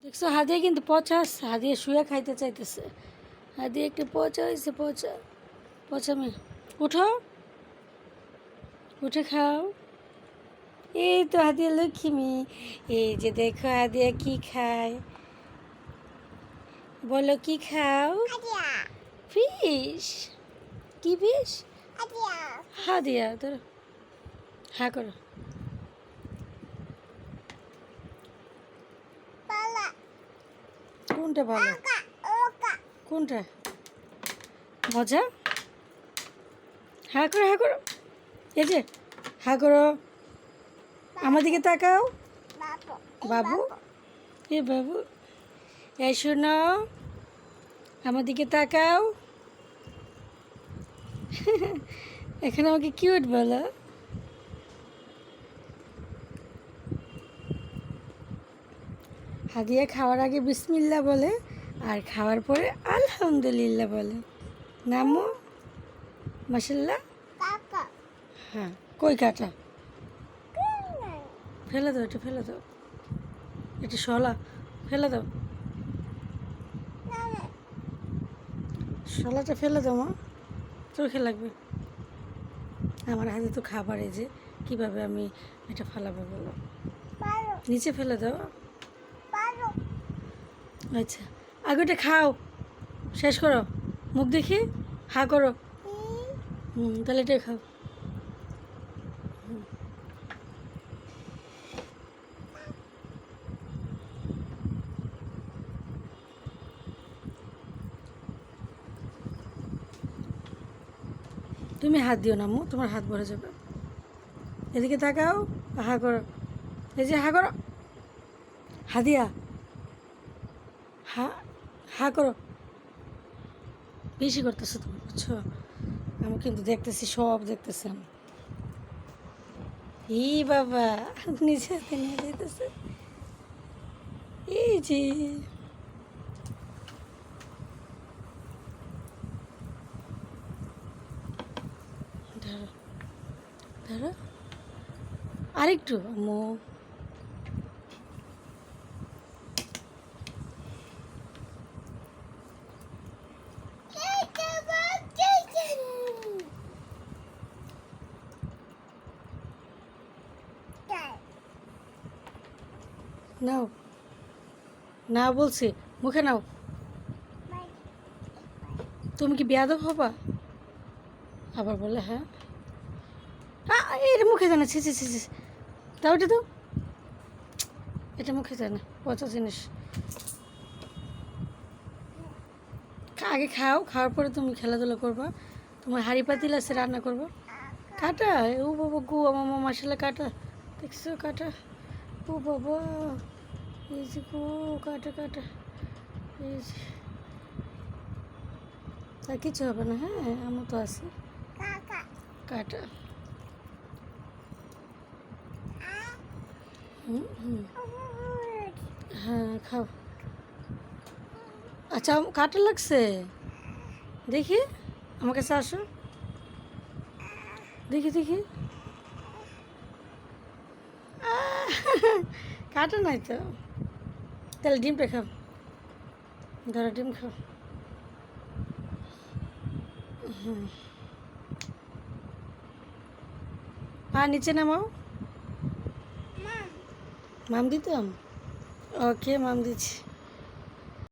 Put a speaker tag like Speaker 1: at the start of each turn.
Speaker 1: দেখছো হাদিয়া কিন্তু পচা আছে, হাদিয়া শুয়ে খাইতে চাইতেছে। হাদিয়া একটু পচা হয়েছে, পচা পচা মেয়ে। উঠো, উঠে খাও। এই তো হাদিয়া লক্ষ্মী। এই যে দেখো হাদিয়া কি খায়, বলো কি খাও? ফিশ। কি ফিশ? হাদিয়া ধরো, হ্যাঁ করো। কোনটা ভালো, কোনটা মজা? হ্যাঁ করো, হ্যাঁ করো। এই যে হ্যাঁ করো, আমার দিকে তাকাও। বাবু, এ বাবু, এই শোনো, আমার দিকে তাকাও। এখন আমাকে কিউট বলো। হাদিয়া খাওয়ার আগে বিসমিল্লাহ বলে, আর খাওয়ার পরে আলহামদুলিল্লাহ বলে। নামো মাশাল্লাহ। হ্যাঁ, কই কাটা? ফেলে দাও, এটা ফেলে দাও, এটা শলা, ফেলে দাও, শলাটা ফেলে দাও মা, চোখে লাগবে। আমার হাতে তো খাবার, এই যে কীভাবে আমি এটা ফেলাবো বলো? নিচে ফেলে দাও। আচ্ছা, আগে ওটা খাও, শেষ করো, মুখ দেখি হা করো। তাহলে এটাই খাও। তুমি হাত দিও না আম্মু, তোমার হাত ভরে যাবে। এদিকে তাকাও, হা করো, এই যে হা করো। হাদিয়া, হা হা করো। বেশি করতেছো তুমি, বুঝছো? আমি কিন্তু দেখতেছি, সব দেখতেছি আমি। ই বাবা, নিজে হাতে নিয়ে যেতেছে। এই যে ধরো, ধরো আরেকটু আম্মু। নাও, না বলছি, মুখে নাও। তুমি কি বেয়াদব হবা? আবার বলে হ্যাঁ, এটা মুখে জানা, ছি ছি ছি ছি। তাও এটা তো, এটা মুখে জানা, পচা জিনিস। আগে খাও, খাওয়ার পরে তুমি খেলাধুলা করবা। তোমার হাঁড়ি পাতিল আছে, রান্না করবো। কাটা, ও বাবা গো, আমার মাসালা কাটা, দেখছো কাটা, ও বাবা, এই যে গো কাটা কাটা, এই যে। আর কিছু হবে না, হ্যাঁ আমার তো আছে কাটা। হ্যাঁ খাও। আচ্ছা, কাটা লাগছে, দেখি আমার কাছে আসো, দেখি দেখি। কাটা নাই তো, তাহলে ডিমটা খাও, ধরো ডিম খাও। পা নিচে নামাও। মাম দিতাম, ওকে মাম দিচ্ছি।